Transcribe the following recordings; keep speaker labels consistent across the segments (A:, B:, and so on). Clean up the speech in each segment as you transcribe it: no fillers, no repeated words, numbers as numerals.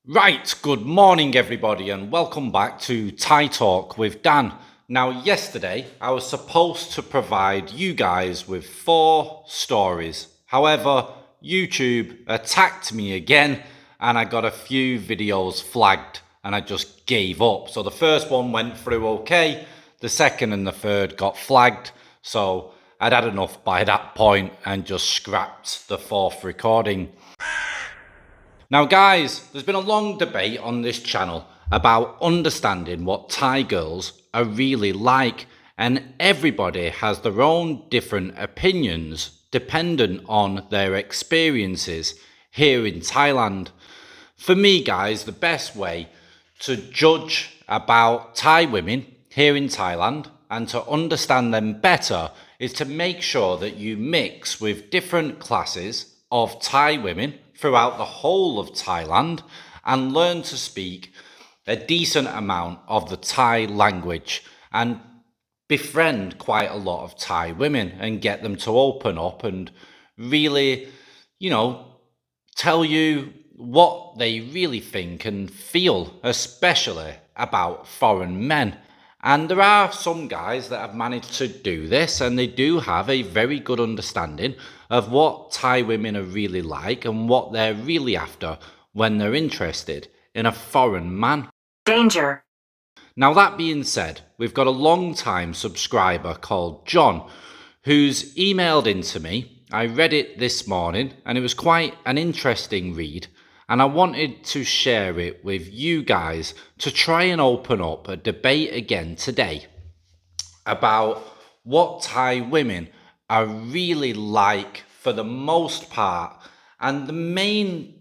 A: Right, good morning everybody and welcome back to Thai Talk with Dan. Now yesterday I was supposed to provide you guys with 4 stories. However, YouTube attacked me again and I got a few videos flagged and I just gave up. So the first one went through okay, the second and the third got flagged. So I'd had enough by that point and just scrapped the fourth recording. Now guys, there's been a long debate on this channel about understanding what Thai girls are really like, and everybody has their own different opinions dependent on their experiences here in Thailand. For me guys, the best way to judge about Thai women here in Thailand and to understand them better is to make sure that you mix with different classes of Thai women throughout the whole of Thailand and learn to speak a decent amount of the Thai language and befriend quite a lot of Thai women and get them to open up and really, tell you what they really think and feel, especially about foreign men. And there are some guys that have managed to do this, and they do have a very good understanding of what Thai women are really like and what they're really after when they're interested in a foreign man.
B: Danger.
A: Now, that being said, we've got a long-time subscriber called John who's emailed into me. I read it this morning and it was quite an interesting read. And I wanted to share it with you guys to try and open up a debate again today about what Thai women are really like for the most part. And the main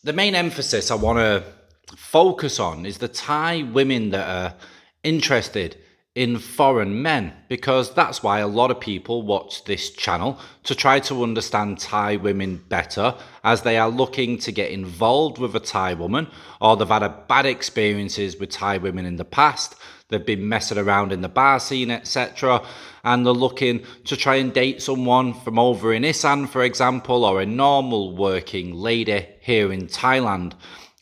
A: emphasis I want to focus on is the Thai women that are interested in foreign men, because that's why a lot of people watch this channel, to try to understand Thai women better as they are looking to get involved with a Thai woman, or they've had bad experiences with Thai women in the past, they've been messing around in the bar scene, etc., and they're looking to try and date someone from over in Isan, for example, or a normal working lady here in Thailand.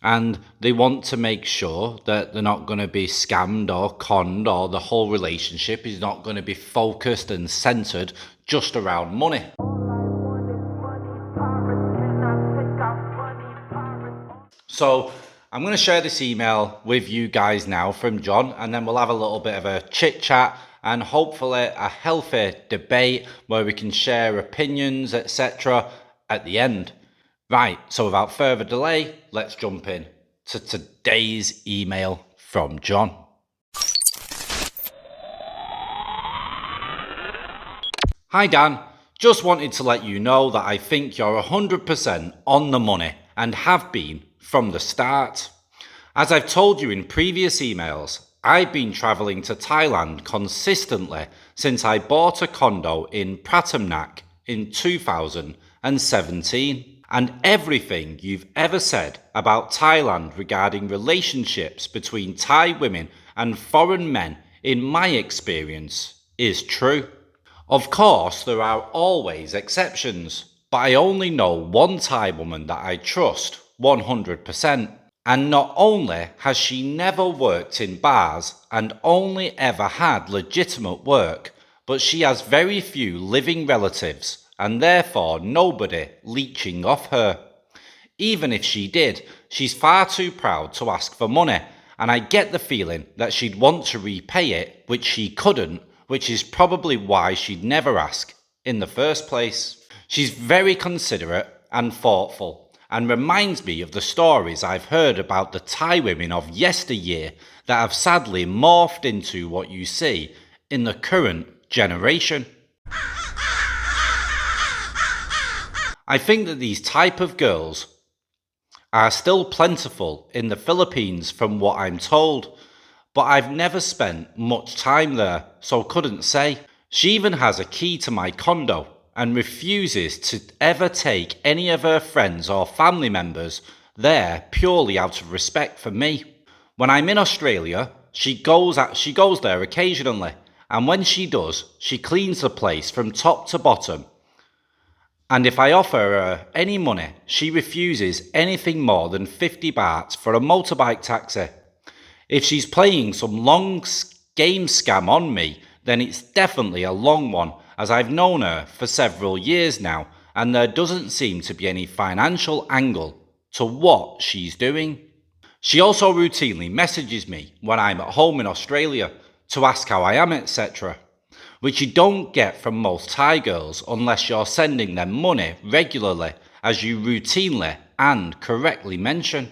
A: And they want to make sure that they're not going to be scammed or conned, or the whole relationship is not going to be focused and centered just around money. So I'm going to share this email with you guys now from John, and then we'll have a little bit of a chit chat and hopefully a healthy debate where we can share opinions, etc. at the end. Right, so without further delay, let's jump in to today's email from John. Hi Dan, just wanted to let you know that I think you're 100% on the money and have been from the start. As I've told you in previous emails, I've been travelling to Thailand consistently since I bought a condo in Pratamnak in 2017. And everything you've ever said about Thailand regarding relationships between Thai women and foreign men, in my experience, is true. Of course, there are always exceptions, but I only know one Thai woman that I trust 100%. And not only has she never worked in bars and only ever had legitimate work, but she has very few living relatives and therefore nobody leeching off her. Even if she did, she's far too proud to ask for money, and I get the feeling that she'd want to repay it, which she couldn't, which is probably why she'd never ask in the first place. She's very considerate and thoughtful, and reminds me of the stories I've heard about the Thai women of yesteryear that have sadly morphed into what you see in the current generation. I think that these type of girls are still plentiful in the Philippines from what I'm told, but I've never spent much time there, so couldn't say. She even has a key to my condo and refuses to ever take any of her friends or family members there purely out of respect for me. When I'm in Australia, she goes there occasionally, and when she does, she cleans the place from top to bottom. And if I offer her any money, she refuses anything more than 50 bahts for a motorbike taxi. If she's playing some long game scam on me, then it's definitely a long one, as I've known her for several years now, and there doesn't seem to be any financial angle to what she's doing. She also routinely messages me when I'm at home in Australia to ask how I am, etc., which you don't get from most Thai girls unless you're sending them money regularly, as you routinely and correctly mention.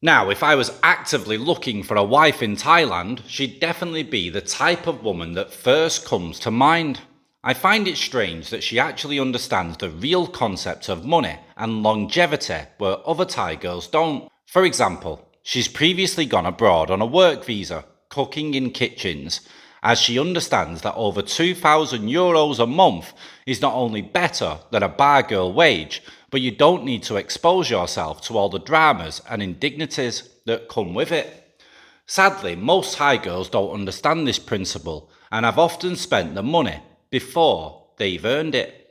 A: Now, if I was actively looking for a wife in Thailand, she'd definitely be the type of woman that first comes to mind. I find it strange that she actually understands the real concept of money and longevity where other Thai girls don't. For example, she's previously gone abroad on a work visa, cooking in kitchens, as she understands that over €2,000 a month is not only better than a bar girl wage, but you don't need to expose yourself to all the dramas and indignities that come with it. Sadly, most Thai girls don't understand this principle and have often spent the money before they've earned it.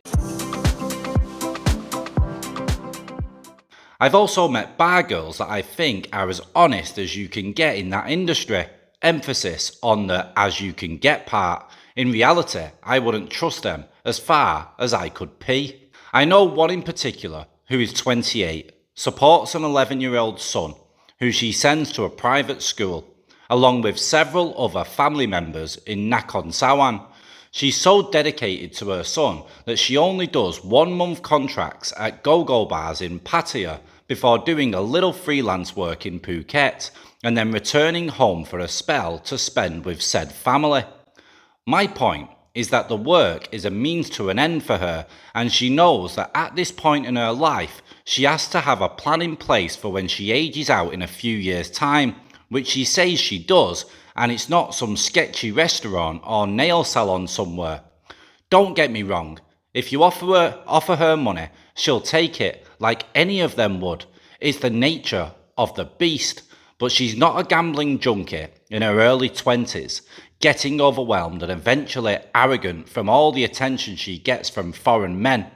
A: I've also met bar girls that I think are as honest as you can get in that industry. Emphasis on the as you can get part. In reality, I wouldn't trust them as far as I could pee. I know one in particular who is 28, supports an 11-year-old son who she sends to a private school, along with several other family members in Nakhon Sawan. She's so dedicated to her son that she only does 1-month contracts at go-go bars in Pattaya before doing a little freelance work in Phuket and then returning home for a spell to spend with said family. My point is that the work is a means to an end for her, and she knows that at this point in her life she has to have a plan in place for when she ages out in a few years' time, which she says she does, and it's not some sketchy restaurant or nail salon somewhere. Don't get me wrong, if you offer her money, she'll take it like any of them would. It's the nature of the beast. But she's not a gambling junkie in her early 20s, getting overwhelmed and eventually arrogant from all the attention she gets from foreign men.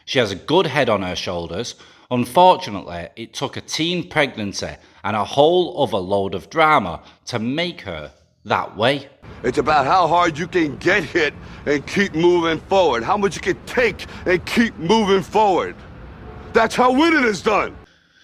A: She has a good head on her shoulders. Unfortunately, it took a teen pregnancy and a whole other load of drama to make her that way.
B: It's about how hard you can get hit and keep moving forward. How much you can take and keep moving forward. That's how winning is done.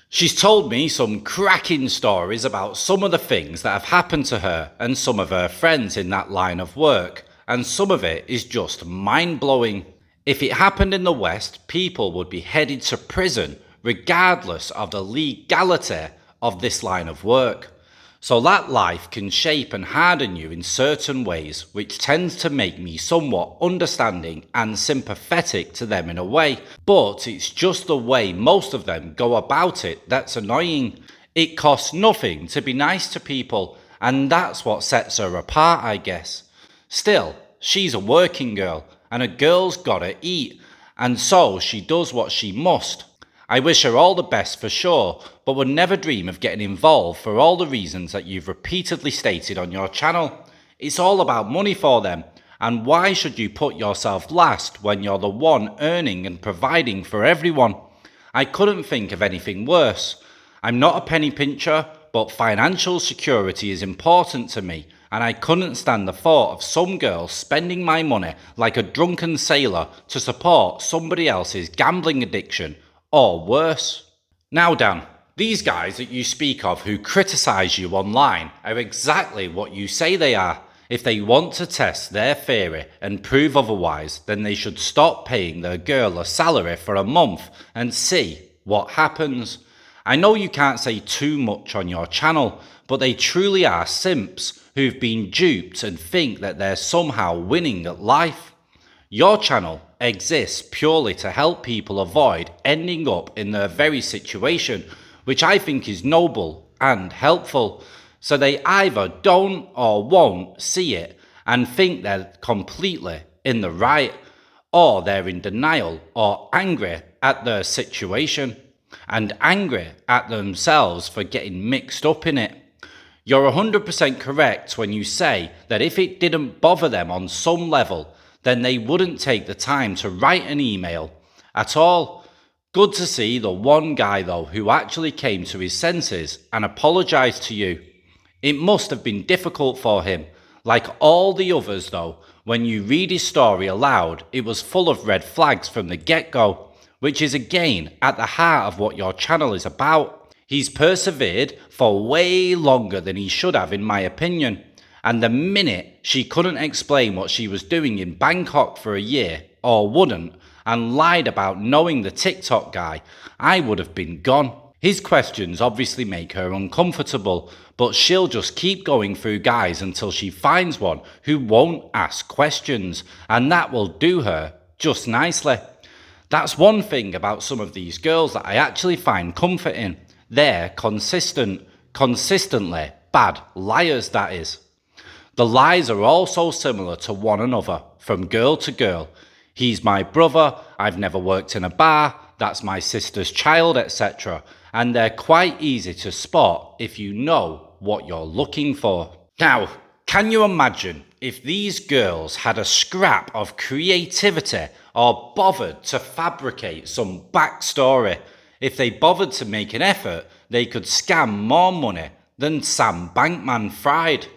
A: She's told me some cracking stories about some of the things that have happened to her and some of her friends in that line of work, and some of it is just mind-blowing. If it happened in the West, people would be headed to prison regardless of the legality of this line of work. So that life can shape and harden you in certain ways, which tends to make me somewhat understanding and sympathetic to them in a way. But it's just the way most of them go about it that's annoying. It costs nothing to be nice to people, and that's what sets her apart, I guess. Still, she's a working girl, and a girl's gotta eat, and so she does what she must. I wish her all the best for sure, but would never dream of getting involved for all the reasons that you've repeatedly stated on your channel. It's all about money for them, and why should you put yourself last when you're the one earning and providing for everyone? I couldn't think of anything worse. I'm not a penny pincher, but financial security is important to me, and I couldn't stand the thought of some girl spending my money like a drunken sailor to support somebody else's gambling addiction, or worse. Now Dan, these guys that you speak of who criticise you online are exactly what you say they are. If they want to test their theory and prove otherwise, then they should stop paying their girl a salary for a month and see what happens. I know you can't say too much on your channel, but they truly are simps who've been duped and think that they're somehow winning at life. Your channel exists purely to help people avoid ending up in their very situation, which I think is noble and helpful. So they either don't or won't see it and think they're completely in the right, or they're in denial or angry at their situation and angry at themselves for getting mixed up in it. You're 100% correct when you say that if it didn't bother them on some level, then they wouldn't take the time to write an email at all. Good to see the one guy though who actually came to his senses and apologised to you. It must have been difficult for him. Like all the others though, when you read his story aloud, it was full of red flags from the get-go, which is again at the heart of what your channel is about. He's persevered for way longer than he should have, in my opinion. And the minute she couldn't explain what she was doing in Bangkok for a year, or wouldn't, and lied about knowing the TikTok guy, I would have been gone. His questions obviously make her uncomfortable, but she'll just keep going through guys until she finds one who won't ask questions, and that will do her just nicely. That's one thing about some of these girls that I actually find comfort in. They're consistently bad liars, that is. The lies are all so similar to one another, from girl to girl. He's my brother, I've never worked in a bar, that's my sister's child, etc. And they're quite easy to spot if you know what you're looking for. Now, can you imagine if these girls had a scrap of creativity or bothered to fabricate some backstory? If they bothered to make an effort, they could scam more money than Sam Bankman-Fried.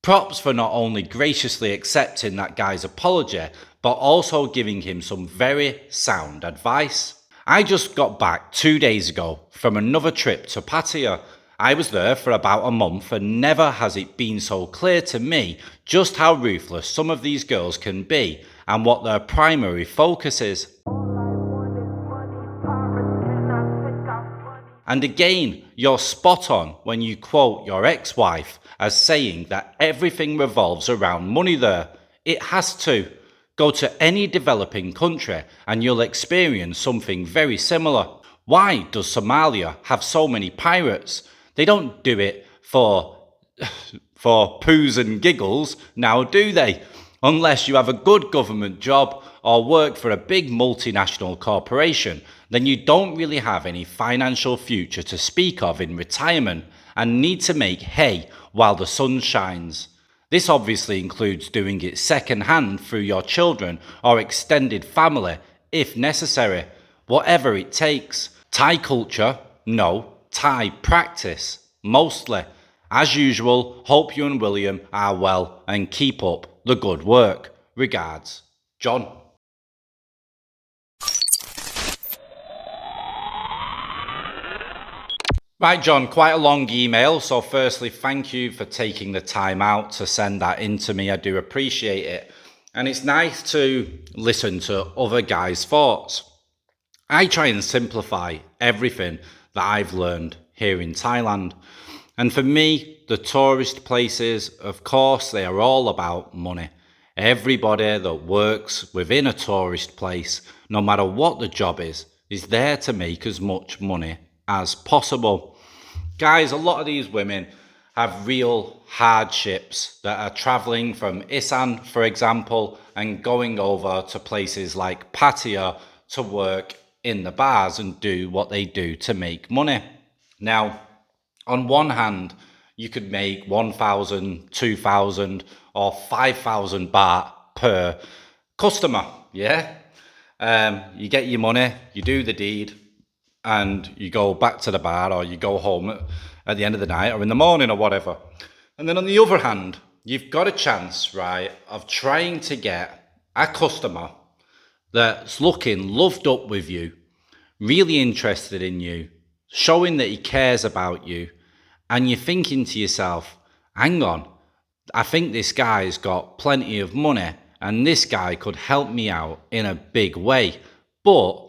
A: Props for not only graciously accepting that guy's apology, but also giving him some very sound advice. I just got back 2 days ago from another trip to Pattaya. I was there for about a month and never has it been so clear to me just how ruthless some of these girls can be and what their primary focus is. And again, you're spot on when you quote your ex-wife as saying that everything revolves around money there. It has to. Go to any developing country and you'll experience something very similar. Why does Somalia have so many pirates? They don't do it for poos and giggles, now do they? Unless you have a good government job or work for a big multinational corporation, then you don't really have any financial future to speak of in retirement and need to make hay while the sun shines. This obviously includes doing it second hand through your children or extended family if necessary, whatever it takes. Thai culture? No. Thai practice? Mostly. As usual, hope you and William are well and keep up the good work. Regards, John. Right, John, quite a long email. So firstly, thank you for taking the time out to send that in to me. I do appreciate it. And it's nice to listen to other guys' thoughts. I try and simplify everything that I've learned here in Thailand. And for me, the tourist places, of course, they are all about money. Everybody that works within a tourist place, no matter what the job is there to make as much money as possible. Guys, a lot of these women have real hardships that are traveling from Isan, for example, and going over to places like Pattaya to work in the bars and do what they do to make money. Now, on one hand, you could make 1,000, 2,000 or 5,000 baht per customer, yeah? You get your money, you do the deed, and you go back to the bar or you go home at the end of the night or in the morning or whatever. And then on the other hand, you've got a chance, right, of trying to get a customer that's looking loved up with you, really interested in you, showing that he cares about you, and you're thinking to yourself, hang on, I think this guy's got plenty of money and this guy could help me out in a big way. But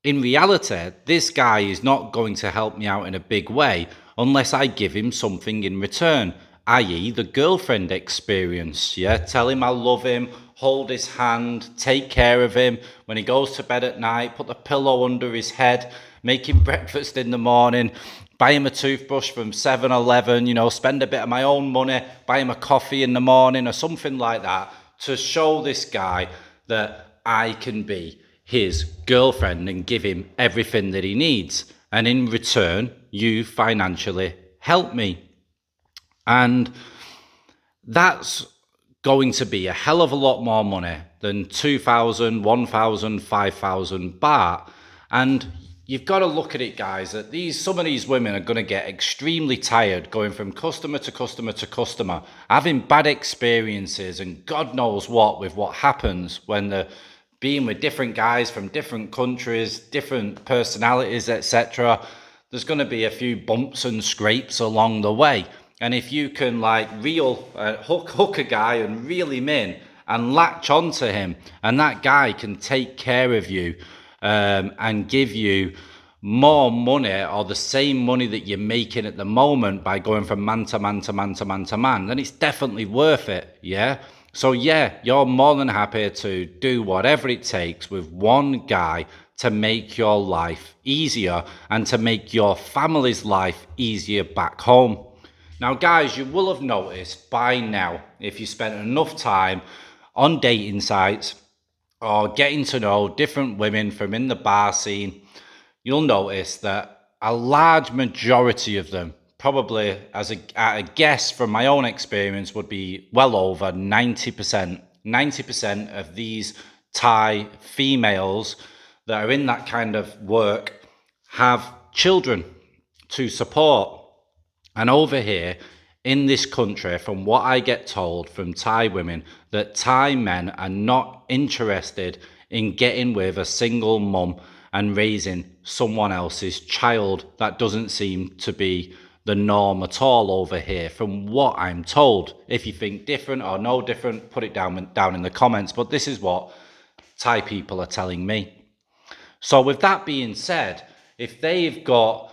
A: in reality, this guy is not going to help me out in a big way unless I give him something in return, i.e. the girlfriend experience. Yeah, tell him I love him, hold his hand, take care of him. When he goes to bed at night, put the pillow under his head, make him breakfast in the morning, buy him a toothbrush from 7-Eleven, spend a bit of my own money, buy him a coffee in the morning or something like that to show this guy that I can be his girlfriend and give him everything that he needs. And in return, you financially help me. And that's going to be a hell of a lot more money than 2,000, 1,000, 5,000 baht. And you've got to look at it, guys, that some of these women are going to get extremely tired going from customer to customer to customer, having bad experiences and God knows what with what happens when they're being with different guys from different countries, different personalities, etc. There's going to be a few bumps and scrapes along the way. And if you can hook a guy and reel him in and latch onto him, and that guy can take care of you and give you more money or the same money that you're making at the moment by going from man to man to man to man to man, then it's definitely worth it, yeah? So yeah, you're more than happy to do whatever it takes with one guy to make your life easier and to make your family's life easier back home. Now, guys, you will have noticed by now, if you spent enough time on dating sites or getting to know different women from in the bar scene, you'll notice that a large majority of them, probably at a guess from my own experience, would be well over 90%. 90% of these Thai females that are in that kind of work have children to support. And over here in this country, from what I get told from Thai women, that Thai men are not interested in getting with a single mum and raising someone else's child. That doesn't seem to be the norm at all over here, from what I'm told. If you think different or no different, put it down in the comments. But this is what Thai people are telling me. So with that being said, if they've got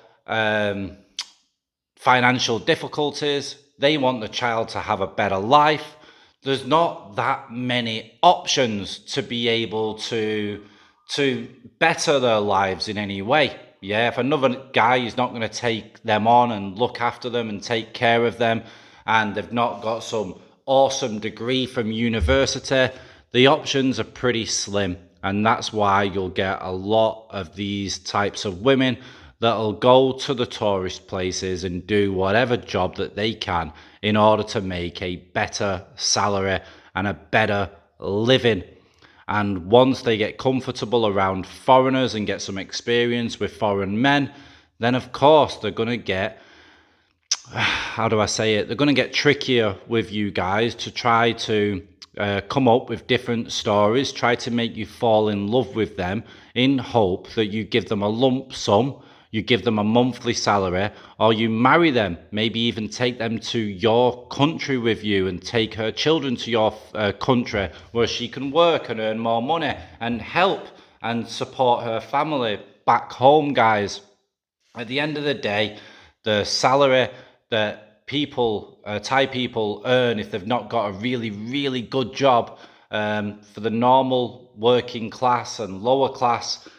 A: financial difficulties, they want the child to have a better life, there's not that many options to be able to better their lives in any way. Yeah, if another guy is not going to take them on and look after them and take care of them, and they've not got some awesome degree from university, the options are pretty slim. And that's why you'll get a lot of these types of women that'll go to the tourist places and do whatever job that they can in order to make a better salary and a better living. And once they get comfortable around foreigners and get some experience with foreign men, then of course they're going to get, how do I say it? They're going to get trickier with you guys to try to come up with different stories, try to make you fall in love with them in hope that you give them a lump sum, you give them a monthly salary, or you marry them, maybe even take them to your country with you and take her children to your country where she can work and earn more money and help and support her family back home, guys. At the end of the day, the salary that Thai people earn if they've not got a really, really good job, for the normal working class and lower class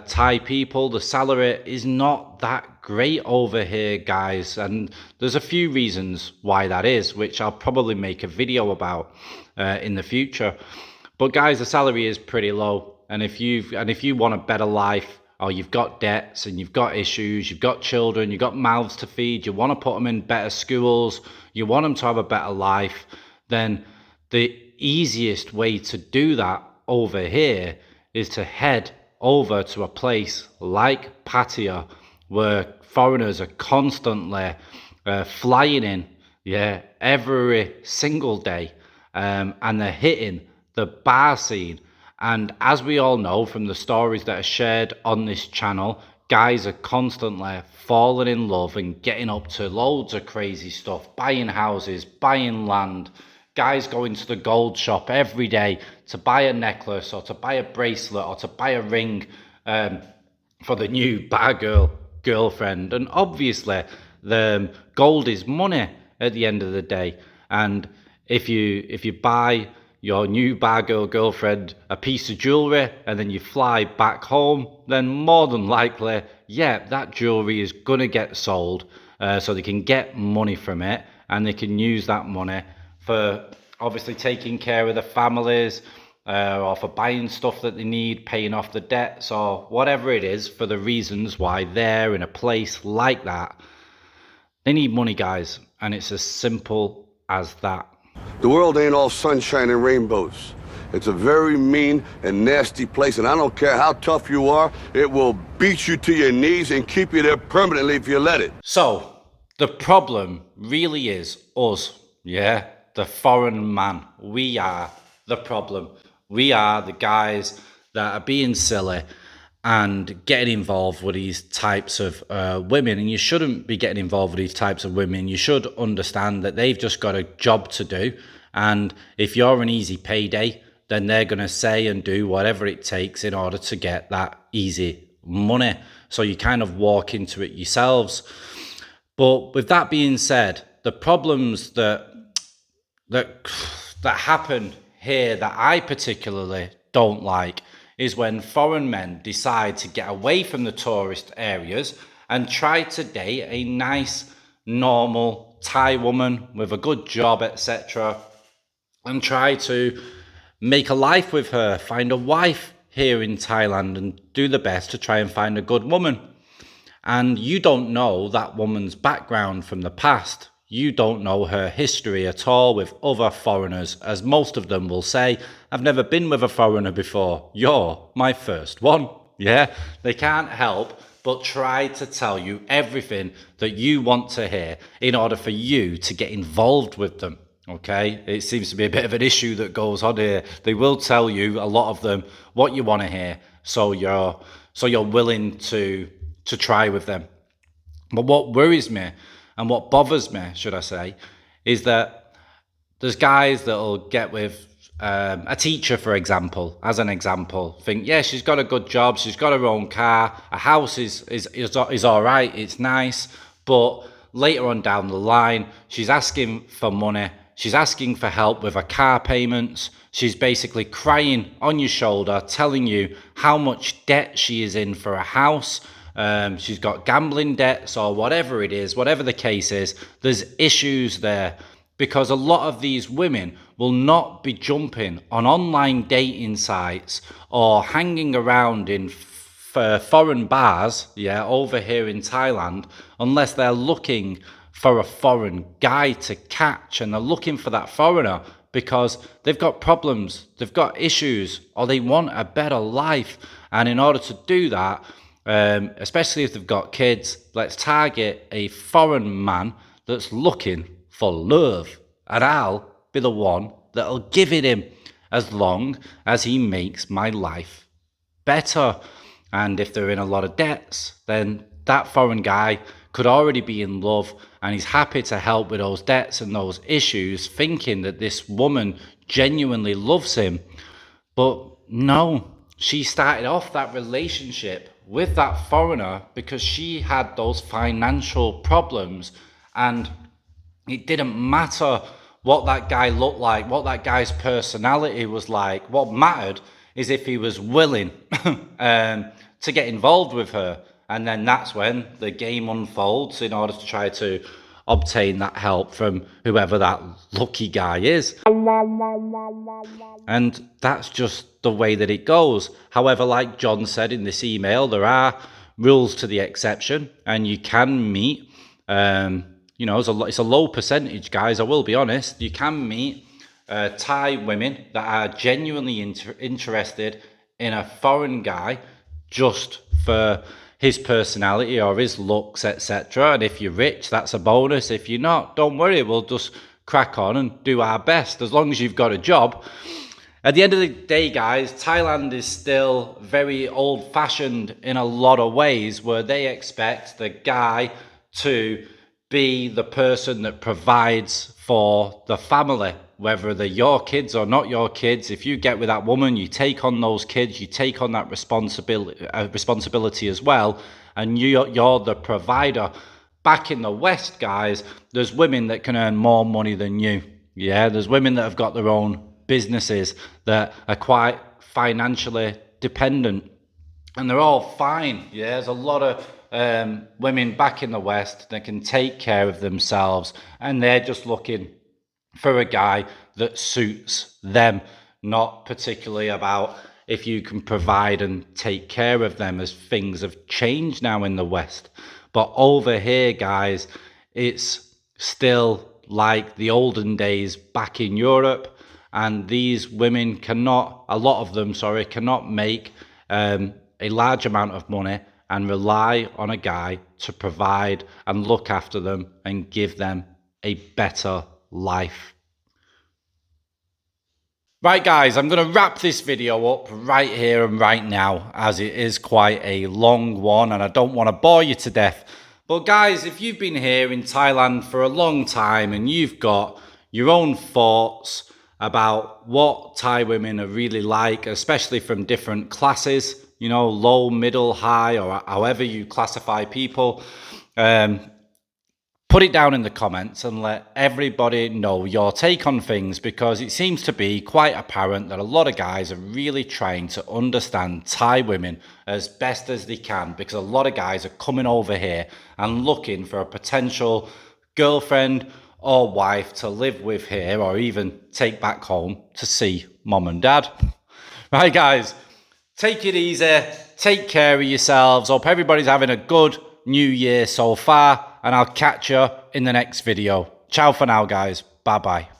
A: Thai people, the salary is not that great over here, guys. And there's a few reasons why that is, which I'll probably make a video about in the future. But guys, the salary is pretty low. And if you want a better life, or you've got debts and you've got issues, you've got children, you've got mouths to feed, you want to put them in better schools, you want them to have a better life, then the easiest way to do that over here is to head over to a place like Pattaya, where foreigners are constantly flying in, yeah, every single day, and they're hitting the bar scene. And as we all know from the stories that are shared on this channel, guys are constantly falling in love and getting up to loads of crazy stuff, buying houses, buying land, guys going to the gold shop every day to buy a necklace or to buy a bracelet or to buy a ring for the new bar girlfriend. And obviously the gold is money at the end of the day. And if you buy your new bar girlfriend a piece of jewelry and then you fly back home, then more than likely, yeah, that jewelry is going to get sold, so they can get money from it and they can use that money for obviously taking care of the families, or for buying stuff that they need, paying off the debts, or whatever it is, for the reasons why they're in a place like that. They need money, guys, and it's as simple as that.
B: The world ain't all sunshine and rainbows. It's a very mean and nasty place, and I don't care how tough you are, it will beat you to your knees and keep you there permanently if you let it.
A: So, the problem really is us, yeah? The foreign man. We are the problem. We are the guys that are being silly and getting involved with these types of women. And you shouldn't be getting involved with these types of women. You should understand that they've just got a job to do. And if you're an easy payday, then they're going to say and do whatever it takes in order to get that easy money. So you kind of walk into it yourselves. But with that being said, the problems that happen here that I particularly don't like is when foreign men decide to get away from the tourist areas and try to date a nice, normal Thai woman with a good job, etc., and try to make a life with her, find a wife here in Thailand and do the best to try and find a good woman. And you don't know that woman's background from the past. You don't know her history at all with other foreigners, as most of them will say, I've never been with a foreigner before. You're my first one. Yeah, they can't help but try to tell you everything that you want to hear in order for you to get involved with them. Okay, it seems to be a bit of an issue that goes on here. They will tell you, a lot of them, what you want to hear, so you're willing to try with them. But what worries me and what bothers me, should I say, is that there's guys that'll get with a teacher, for example, as an example, think, yeah, she's got a good job, she's got her own car, a house is all right, it's nice, but later on down the line, she's asking for money, she's asking for help with her car payments, she's basically crying on your shoulder, telling you how much debt she is in for a house. She's got gambling debts or whatever it is, whatever the case is, there's issues there because a lot of these women will not be jumping on online dating sites or hanging around in foreign bars, yeah, over here in Thailand, unless they're looking for a foreign guy to catch, and they're looking for that foreigner because they've got problems, they've got issues, or they want a better life. And in order to do that, especially if they've got kids, let's target a foreign man that's looking for love, and I'll be the one that'll give it him as long as he makes my life better. And if they're in a lot of debts, then that foreign guy could already be in love and he's happy to help with those debts and those issues, thinking that this woman genuinely loves him. But no, she started off that relationship with that foreigner because she had those financial problems, and it didn't matter what that guy looked like, what that guy's personality was like. What mattered is if he was willing to get involved with her. And then that's when the game unfolds in order to try to obtain that help from whoever that lucky guy is. And that's just the way that it goes. However, like John said in this email, there are rules to the exception, and you can meet, it's a low percentage, guys, I will be honest. You can meet Thai women that are genuinely interested in a foreign guy just for his personality or his looks, etc. And if you're rich, that's a bonus. If you're not, don't worry, we'll just crack on and do our best as long as you've got a job. At the end of the day, guys, Thailand is still very old-fashioned in a lot of ways, where they expect the guy to be the person that provides for the family, whether they're your kids or not your kids. If you get with that woman, you take on those kids, you take on that responsibility as well, and you're the provider. Back in the West, guys, there's women that can earn more money than you. Yeah, there's women that have got their own businesses that are quite financially dependent, and they're all fine. Yeah, there's a lot of women back in the West that can take care of themselves, and they're just looking for a guy that suits them, not particularly about if you can provide and take care of them, as things have changed now in the West. But over here, guys, it's still like the olden days back in Europe, and these women cannot, a lot of them, sorry, cannot make a large amount of money and rely on a guy to provide and look after them and give them a better life. Right guys, I'm going to wrap this video up right here and right now, as it is quite a long one and I don't want to bore you to death. But guys, if you've been here in Thailand for a long time and you've got your own thoughts about what Thai women are really like, especially from different classes, you know, low, middle, high, or however you classify people, put it down in the comments and let everybody know your take on things, because it seems to be quite apparent that a lot of guys are really trying to understand Thai women as best as they can, because a lot of guys are coming over here and looking for a potential girlfriend or wife to live with here, or even take back home to see mom and dad. Right guys, take it easy, take care of yourselves. Hope everybody's having a good new year so far, and I'll catch you in the next video. Ciao for now guys, bye bye.